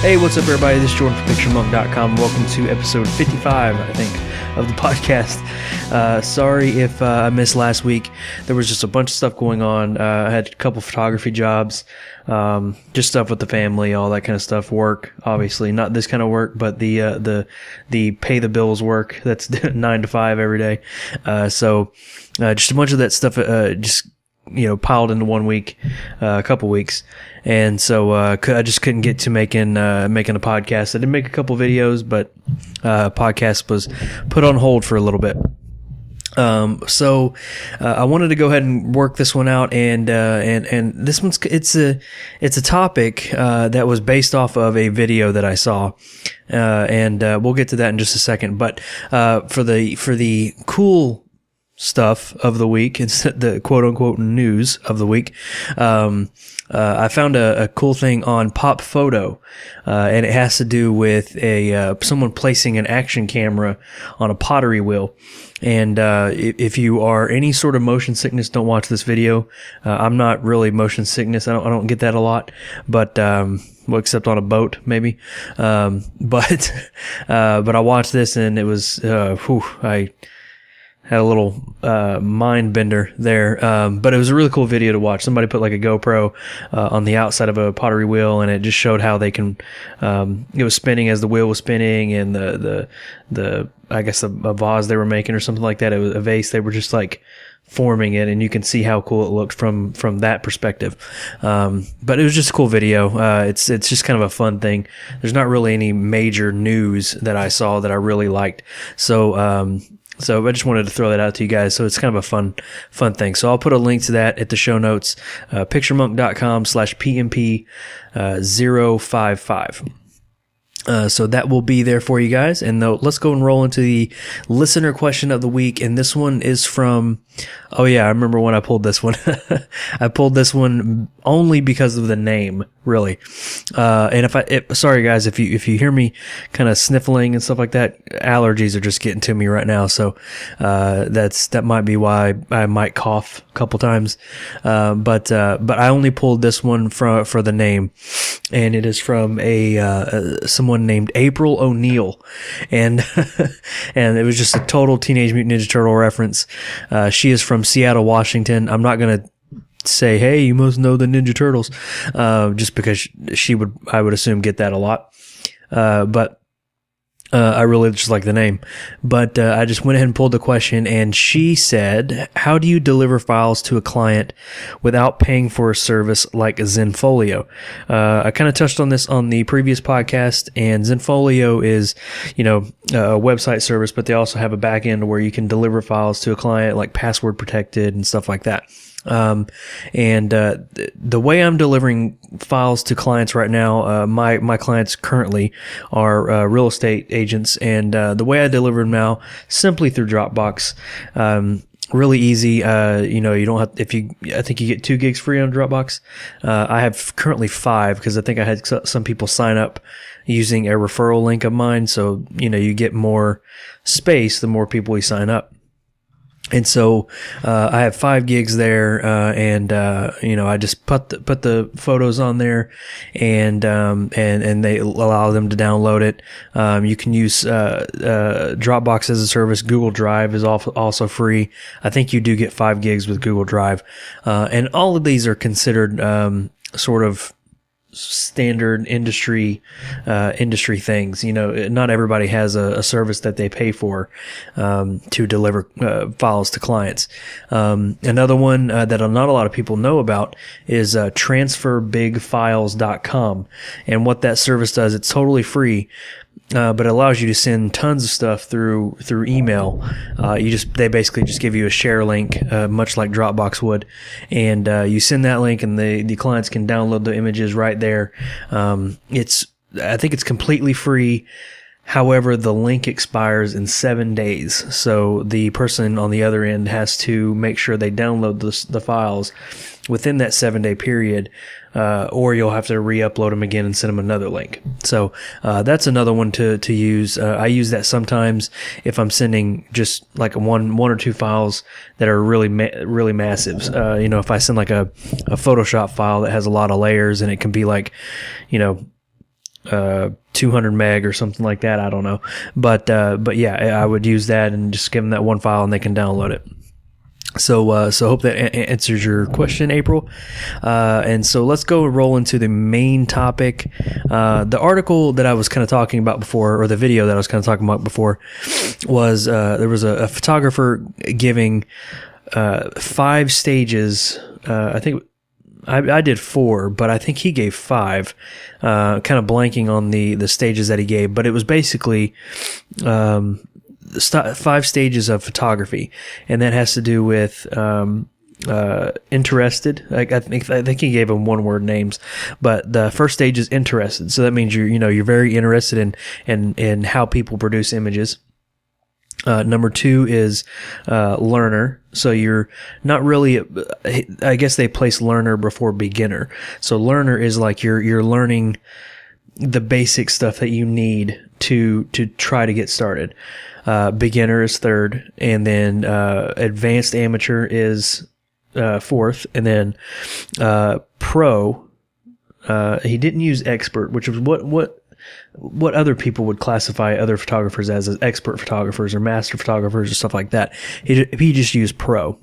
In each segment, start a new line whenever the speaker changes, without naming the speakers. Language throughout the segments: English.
Hey, what's up, everybody? This is Jordan from PictureMonk.com. Welcome to episode 55, I think, of the podcast. Sorry if I missed last week. There was just a bunch of stuff going on. I had a couple photography jobs, just stuff with the family, all that kind of stuff. Work, obviously, not this kind of work, but the pay the bills work. That's 9 to 5 every day. So just a bunch of that stuff, just piled into 1 week, a couple weeks. And so, I just couldn't get to making a podcast. I did make a couple videos, but, podcast was put on hold for a little bit. So I wanted to go ahead and work this one out, and this one's, it's a topic, that was based off of a video that I saw. And we'll get to that in just a second. But, for the cool stuff of the week, it's the quote unquote news of the week. I found a cool thing on Pop Photo, and it has to do with someone placing an action camera on a pottery wheel. And if you are any sort of motion sickness, don't watch this video. I'm not really motion sickness. I don't get that a lot, but well, except on a boat, maybe. But I watched this, and it was I had a little mind bender there, but it was a really cool video to watch. Somebody put like a GoPro on the outside of a pottery wheel, and it just showed how they can. It was spinning as the wheel was spinning, and the I guess a vase they were making or something like that. It was a vase. They were just like forming it, and you can see how cool it looked from that perspective. But it was just a cool video. It's just kind of a fun thing. There's not really any major news that I saw that I really liked. So I just wanted to throw that out to you guys. So it's kind of a fun thing. So I'll put a link to that at the show notes, PictureMonk.com/PMP055. So that will be there for you guys. And let's go and roll into the listener question of the week. And this one is from, oh yeah, I remember when I pulled this one. I pulled this one only because of the name, really. And sorry guys, if you hear me kind of sniffling and stuff like that, allergies are just getting to me right now. So, that might be why I might cough a couple times. But I only pulled this one for the name, and it is from someone named April O'Neil, and and it was just a total Teenage Mutant Ninja Turtle reference. She is from Seattle, Washington. I'm not gonna say, hey, you must know the Ninja Turtles, just because I would assume, get that a lot. But I really just like the name. But I just went ahead and pulled the question, and she said, how do you deliver files to a client without paying for a service like Zenfolio? I kind of touched on this on the previous podcast, and Zenfolio is, a website service, but they also have a back end where you can deliver files to a client, like password protected and stuff like that. The way I'm delivering files to clients right now, my clients currently are real estate agents, and the way I deliver them now, simply through Dropbox. Really easy. You don't have, I think you get 2 gigs free on Dropbox. I have currently 5, because I think I had some people sign up using a referral link of mine. So, you get more space the more people we sign up. And so, I have 5 gigs there, and I just put the photos on there, and they allow them to download it. You can use, Dropbox as a service. Google Drive is also free. I think you do get 5 gigs with Google Drive. And all of these are considered, sort of standard industry things. Not everybody has a service that they pay for to deliver files to clients. Another one that not a lot of people know about is transferbigfiles.com. And what that service does, it's totally free. But it allows you to send tons of stuff through email. They basically just give you a share link, much like Dropbox would, and you send that link, and the clients can download the images right there. I think it's completely free. However, the link expires in 7 days, so the person on the other end has to make sure they download the files within that 7-day period, or you'll have to re-upload them again and send them another link. So that's another one to use. I use that sometimes if I'm sending just like one or two files that are really massive. If I send like a Photoshop file that has a lot of layers, and it can be like, 200 meg or something like that. I don't know. But yeah, I would use that and just give them that one file and they can download it. So hope that answers your question, April. And so let's go and roll into the main topic. The article that I was kind of talking about before, or the video that I was kind of talking about before, was there was a photographer giving 5 stages. I think I did 4, but I think he gave 5. Kind of blanking on the stages that he gave, but it was basically 5 stages of photography, and that has to do with interested. I think he gave them one-word names, but the first stage is interested. So that means you're very interested in how people produce images. Number 2 is learner. So you're not really, I guess they place learner before beginner. So learner is like you're learning the basic stuff that you need to try to get started. Beginner is 3rd, and then advanced amateur is 4th, and then pro. He didn't use expert, which is what other people would classify other photographers as expert photographers or master photographers or stuff like that. He just used pro.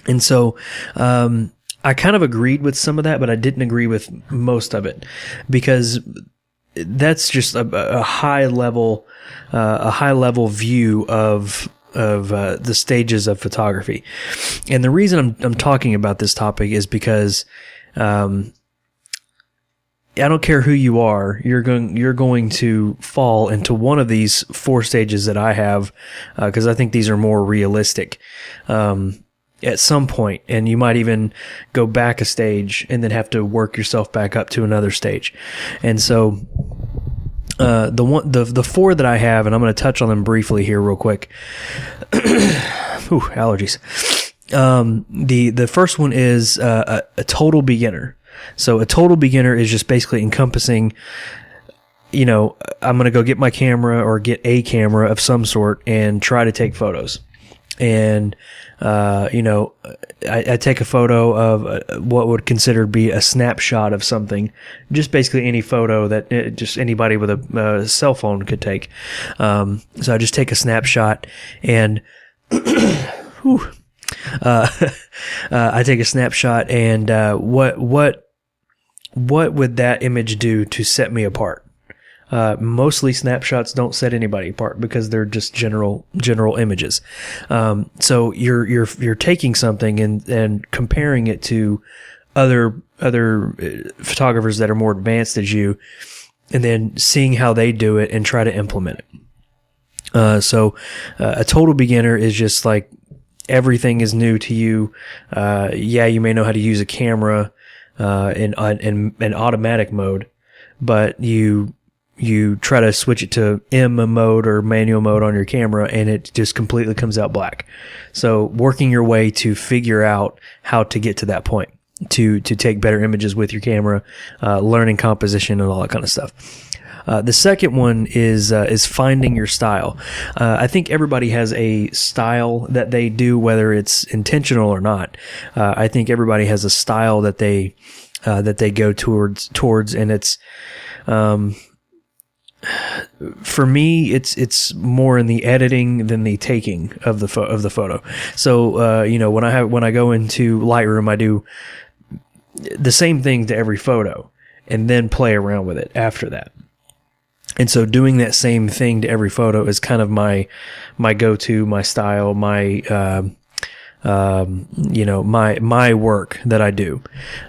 And so I kind of agreed with some of that, but I didn't agree with most of it, because that's just a high level view of the stages of photography. And the reason I'm talking about this topic is because I don't care who you are, you're going to fall into one of these 4 stages that I have, because I think these are more realistic at some point, and you might even go back a stage and then have to work yourself back up to another stage. And so the 4 that I have, and I'm going to touch on them briefly here real quick. Ooh, allergies. The first one is a total beginner. So a total beginner is just basically encompassing, I'm going to go get my camera or get a camera of some sort and try to take photos. And, I take a photo of what would consider to be a snapshot of something, just basically any photo that just anybody with a cell phone could take. So I just take a snapshot and, I take a snapshot and, what would that image do to set me apart? Mostly snapshots don't set anybody apart because they're just general images. So you're taking something and comparing it to other photographers that are more advanced as you, and then seeing how they do it and try to implement it. So a total beginner is just like everything is new to you. You may know how to use a camera in automatic mode, but you try to switch it to M mode or manual mode on your camera, and it just completely comes out black. So working your way to figure out how to get to that point, to take better images with your camera, learning composition and all that kind of stuff. The second one is finding your style. I think everybody has a style that they do, whether it's intentional or not. I think everybody has a style that they go towards, and it's, for me, it's more in the editing than the taking of the photo. So, when I go into Lightroom, I do the same thing to every photo and then play around with it after that. And so doing that same thing to every photo is kind of my go-to, my style, my work that I do.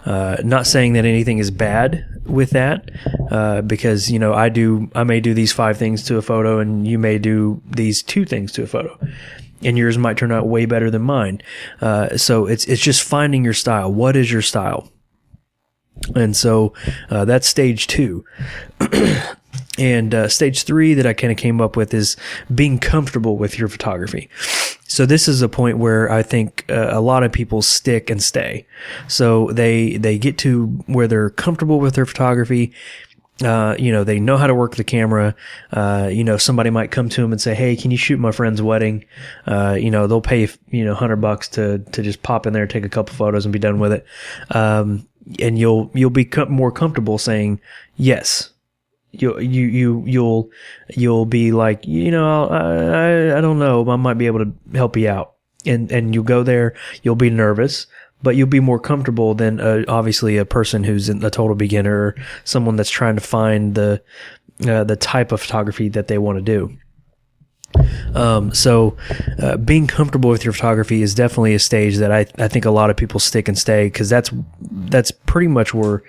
Not saying that anything is bad with that, because, I may do these 5 things to a photo and you may do these 2 things to a photo, and yours might turn out way better than mine. So it's just finding your style. What is your style? And so, that's stage 2. And stage 3 that I kind of came up with is being comfortable with your photography. So this is a point where I think a lot of people stick and stay. So they get to where they're comfortable with their photography. They know how to work the camera. Somebody might come to them and say, "Hey, can you shoot my friend's wedding?" They'll pay, $100 to just pop in there, take a couple photos and be done with it. And you'll be more comfortable saying yes. you'll be like, I don't know, I might be able to help you out, and you'll go there, you'll be nervous, but you'll be more comfortable than obviously a person who's a total beginner, or someone that's trying to find the type of photography that they want to do. So being comfortable with your photography is definitely a stage that I think a lot of people stick and stay, because that's pretty much where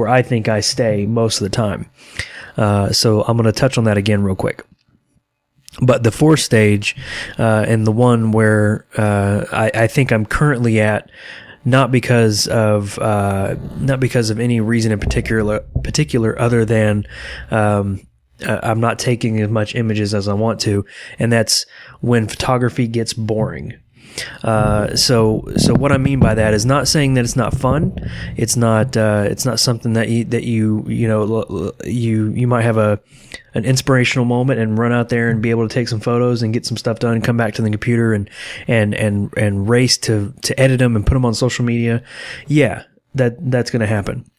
I think I stay most of the time. So I'm going to touch on that again real quick. But the fourth stage, and the one where I think I'm currently at, not because of any reason in particular other than I'm not taking as much images as I want to, and that's when photography gets boring. So what I mean by that is not saying that it's not fun. It's not something that you might have an inspirational moment and run out there and be able to take some photos and get some stuff done and come back to the computer and race to edit them and put them on social media. Yeah, that's going to happen.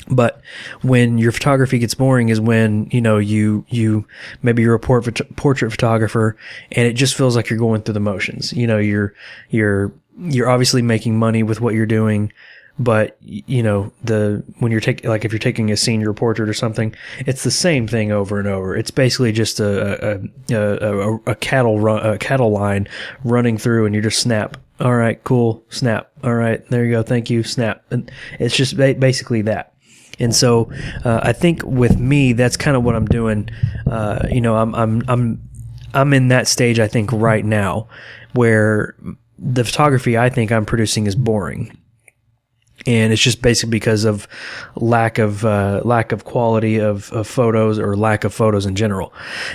But when your photography gets boring is when, you maybe you're a portrait photographer and it just feels like you're going through the motions. You're obviously making money with what you're doing, but when you're taking, like if you're taking a senior portrait or something, it's the same thing over and over. It's basically just a cattle line running through, and you just snap. All right, cool. Snap. All right, there you go. Thank you. Snap. And it's just basically that. And so, I think with me, that's kind of what I'm doing. I'm in that stage, I think, right now, where the photography I think I'm producing is boring. And it's just basically because of lack of quality of photos, or lack of photos in general.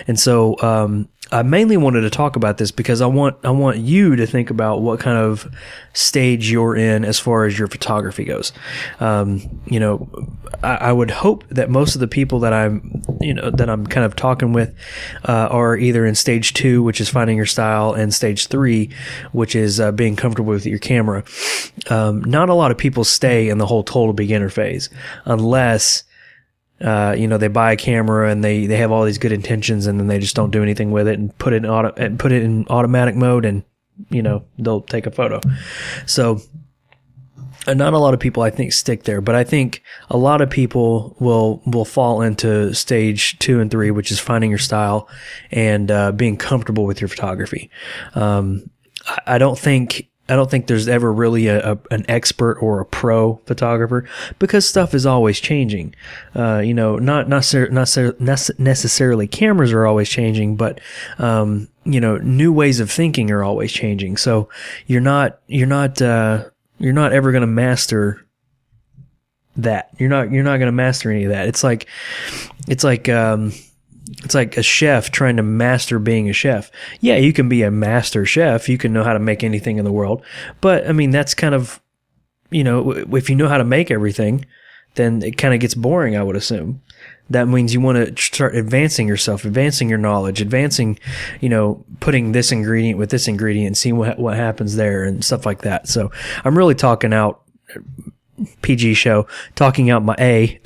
And so, I mainly wanted to talk about this because I want you to think about what kind of stage you're in as far as your photography goes. I would hope that most of the people that I'm kind of talking with are either in stage 2, which is finding your style, and stage 3, which is being comfortable with your camera. Not a lot of people stay in the whole total beginner phase unless they buy a camera and they have all these good intentions, and then they just don't do anything with it and put it in automatic mode, and they'll take a photo. So not a lot of people, I think, stick there, but I think a lot of people will fall into stage 2 and 3, which is finding your style and being comfortable with your photography. I don't think there's ever really an expert or a pro photographer, because stuff is always changing. Not necessarily cameras are always changing, but new ways of thinking are always changing. So you're not ever going to master that. You're not going to master any of that. It's like a chef trying to master being a chef. Yeah, you can be a master chef. You can know how to make anything in the world. But, I mean, that's kind of, if you know how to make everything, then it kind of gets boring, I would assume. That means you want to start advancing yourself, advancing your knowledge, advancing, putting this ingredient with this ingredient and seeing what happens there and stuff like that. So I'm really talking out, PG show, talking out my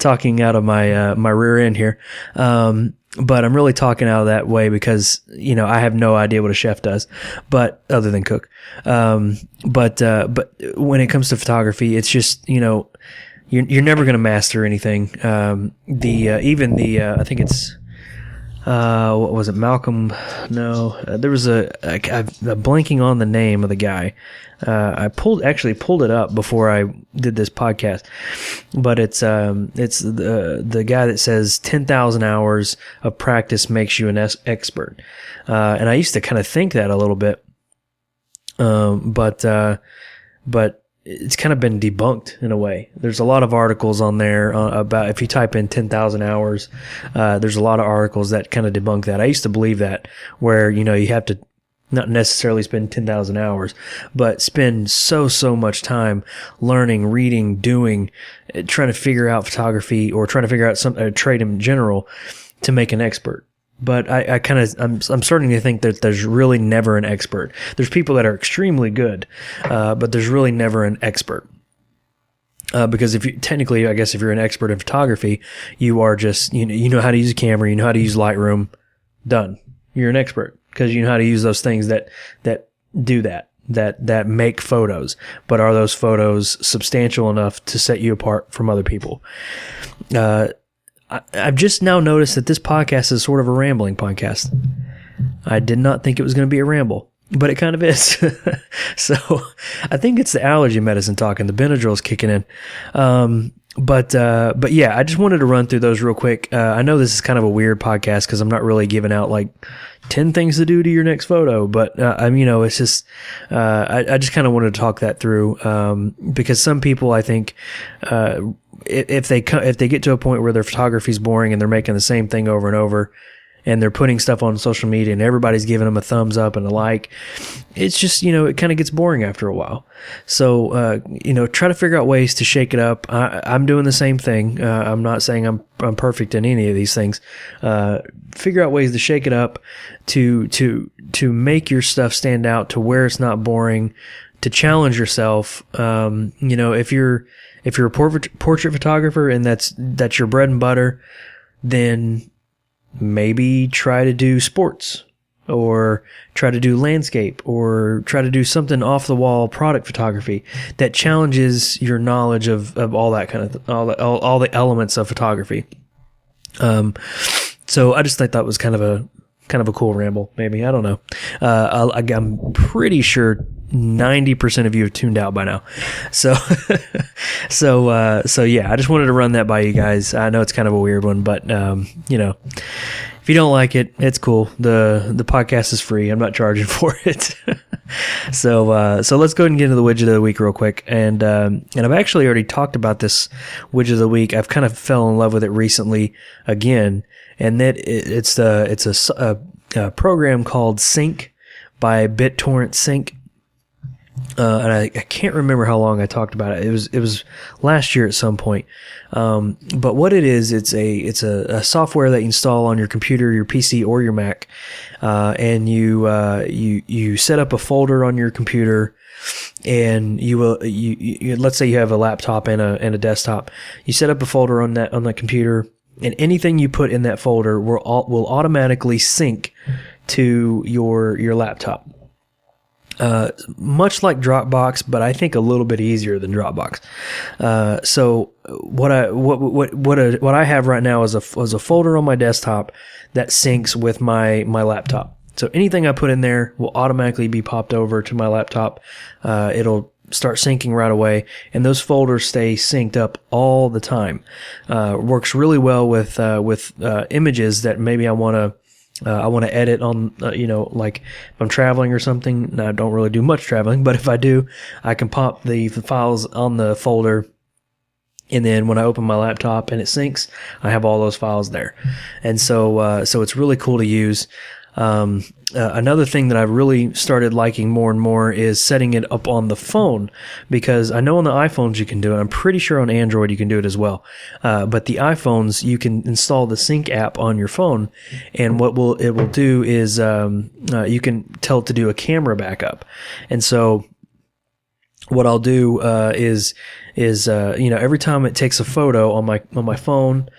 talking out of my rear end here. But I'm really talking out of that way because, I have no idea what a chef does, but other than cook. But when it comes to photography, it's just, you're never going to master anything. I think it's, what was it? Malcolm? No, there was I'm blanking on the name of the guy. I pulled it up before I did this podcast, but it's the guy that says 10,000 hours of practice makes you an expert. And I used to kind of think that a little bit. But it's kind of been debunked in a way. There's a lot of articles on there about, if you type in 10,000 hours, there's a lot of articles that kind of debunk that. I used to believe that, where, you have to not necessarily spend 10,000 hours, but spend so much time learning, reading, doing, trying to figure out photography, or trying to figure out a trade in general to make an expert. But I'm starting to think that there's really never an expert. There's people that are extremely good, but there's really never an expert. Because if you technically, I guess if you're an expert in photography, you are just, you know how to use a camera, you know how to use Lightroom, done. You're an expert because you know how to use those things that do that make photos. But are those photos substantial enough to set you apart from other people? I've just now noticed that this podcast is sort of a rambling podcast. I did not think it was going to be a ramble, but it kind of is. So I think it's the allergy medicine talking. The Benadryl's kicking in. But yeah, I just wanted to run through those real quick. I know this is kind of a weird podcast because I'm not really giving out like 10 things to do to your next photo, but it's just I just kind of wanted to talk that through because some people, I think, if they get to a point where their photography is boring and they're making the same thing over and over, and they're putting stuff on social media and everybody's giving them a thumbs up and a like, it's just, it kind of gets boring after a while. So, try to figure out ways to shake it up. I'm doing the same thing. I'm not saying I'm perfect in any of these things. Figure out ways to shake it up, to make your stuff stand out to where it's not boring, to challenge yourself. If you're a portrait photographer and that's your bread and butter, then maybe try to do sports, or try to do landscape, or try to do something off the wall product photography that challenges your knowledge of all that kind of all the elements of photography. So I just thought that was kind of a cool ramble. Maybe, I don't know. I'm pretty sure 90% of you have tuned out by now. So, so yeah, I just wanted to run that by you guys. I know it's kind of a weird one, but, if you don't like it, it's cool. The podcast is free. I'm not charging for it. So let's go ahead and get into the widget of the week real quick. And I've actually already talked about this widget of the week. I've kind of fell in love with it recently again. And that it's a program called Sync by BitTorrent Sync. And I can't remember how long I talked about it. It was last year at some point. But what it is, it's a software that you install on your computer, your PC, or your Mac. And you set up a folder on your computer, and you let's say you have a laptop and a desktop. You set up a folder on that computer, and anything you put in that folder will automatically sync to your laptop. Much like Dropbox, but I think a little bit easier than Dropbox. So what I have right now is a folder on my desktop that syncs with my laptop. So anything I put in there will automatically be popped over to my laptop. It'll start syncing right away, and those folders stay synced up all the time. Works really well with images that maybe I want to edit on, like if I'm traveling or something. I don't really do much traveling, but if I do, I can pop the files on the folder, and then when I open my laptop and it syncs, I have all those files there. And so it's really cool to use. Another thing that I've really started liking more and more is setting it up on the phone, because I know on the iPhones you can do it. I'm pretty sure on Android you can do it as well. But the iPhones, you can install the Sync app on your phone, and what it will do is you can tell it to do a camera backup. And so what I'll do is every time it takes a photo on my phone,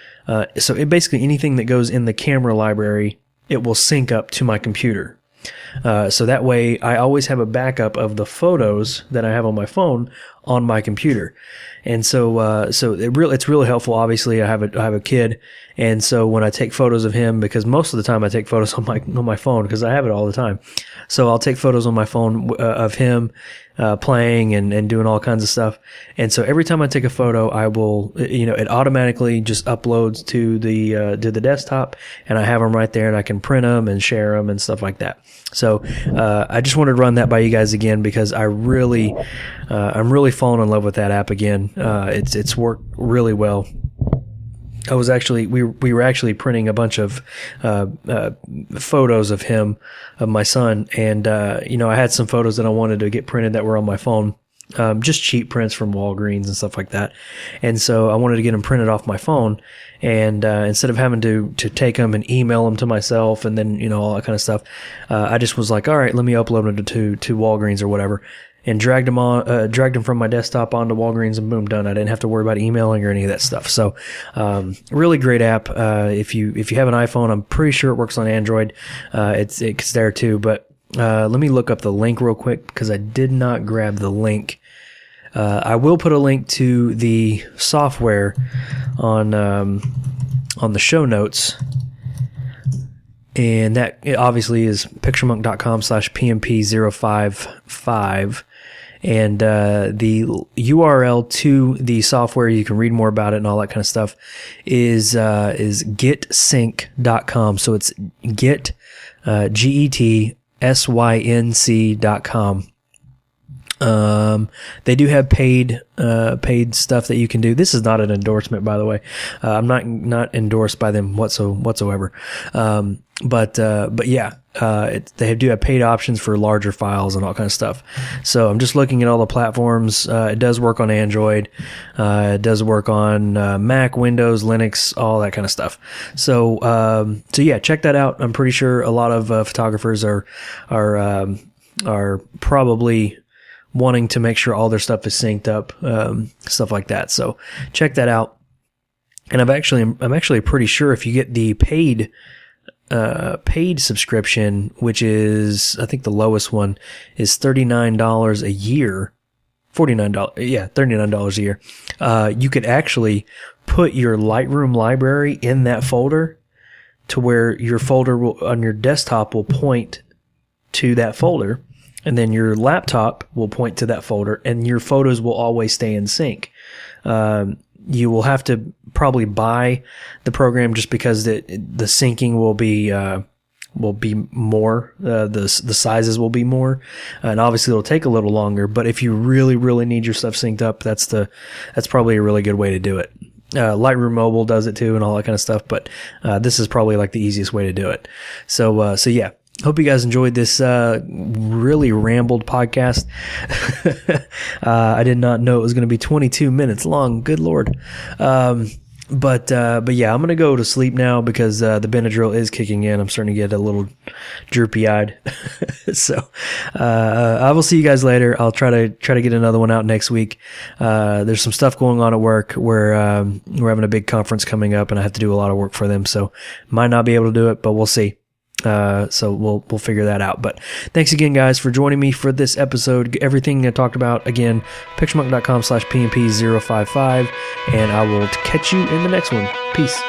so it basically anything that goes in the camera library, it will sync up to my computer. So that way I always have a backup of the photos that I have on my phone on my computer. And so it's really helpful. Obviously I have a kid. And so when I take photos of him, because most of the time I take photos on my phone because I have it all the time. So I'll take photos on my phone of him playing and doing all kinds of stuff. And so every time I take a photo, I will, it automatically just uploads to the desktop, and I have them right there, and I can print them and share them and stuff like that. So I just wanted to run that by you guys again, because I'm really falling in love with that app again. It's worked really well. I was actually, we were actually printing a bunch of photos of him, of my son, and I had some photos that I wanted to get printed that were on my phone, just cheap prints from Walgreens and stuff like that. And so I wanted to get them printed off my phone, and instead of having to take them and email them to myself and then all that kind of stuff, I just was like, all right, let me upload them to Walgreens or whatever. and dragged them from my desktop onto Walgreens, and boom, done. I didn't have to worry about emailing or any of that stuff. So, really great app. If you have an iPhone, I'm pretty sure it works on Android. It's there too, but let me look up the link real quick because I did not grab the link. I will put a link to the software on the show notes, and that it obviously is picturemonk.com/PMP055, and the URL to the software, you can read more about it and all that kind of stuff, is getsync.com. So it's get GETSYNC.com. They do have paid stuff that you can do. This is not an endorsement, by the way. I'm not endorsed by them whatsoever. But yeah, they do have paid options for larger files and all kind of stuff. So I'm just looking at all the platforms. It does work on Android. It does work on Mac, Windows, Linux, all that kind of stuff. So yeah, check that out. I'm pretty sure a lot of photographers are probably wanting to make sure all their stuff is synced up, stuff like that. So check that out. And I'm actually pretty sure if you get the paid subscription, which is, I think the lowest one is $39 a year, $49, yeah, $39 a year. You could actually put your Lightroom library in that folder to where your folder on your desktop will point to that folder. And then your laptop will point to that folder, and your photos will always stay in sync. You will have to probably buy the program just because the syncing will be more. The sizes will be more, and obviously it'll take a little longer. But if you really, really need your stuff synced up, that's probably a really good way to do it. Lightroom Mobile does it too, and all that kind of stuff. But this is probably like the easiest way to do it. So yeah. Hope you guys enjoyed this really rambled podcast. I did not know it was going to be 22 minutes long. Good Lord. But yeah, I'm going to go to sleep now because the Benadryl is kicking in. I'm starting to get a little droopy-eyed. So I will see you guys later. I'll try to get another one out next week. There's some stuff going on at work where we're having a big conference coming up, and I have to do a lot of work for them. So might not be able to do it, but we'll see. So we'll figure that out. But thanks again, guys, for joining me for this episode. Everything I talked about, again, PictureMonk.com/PMP055, and I will catch you in the next one. Peace.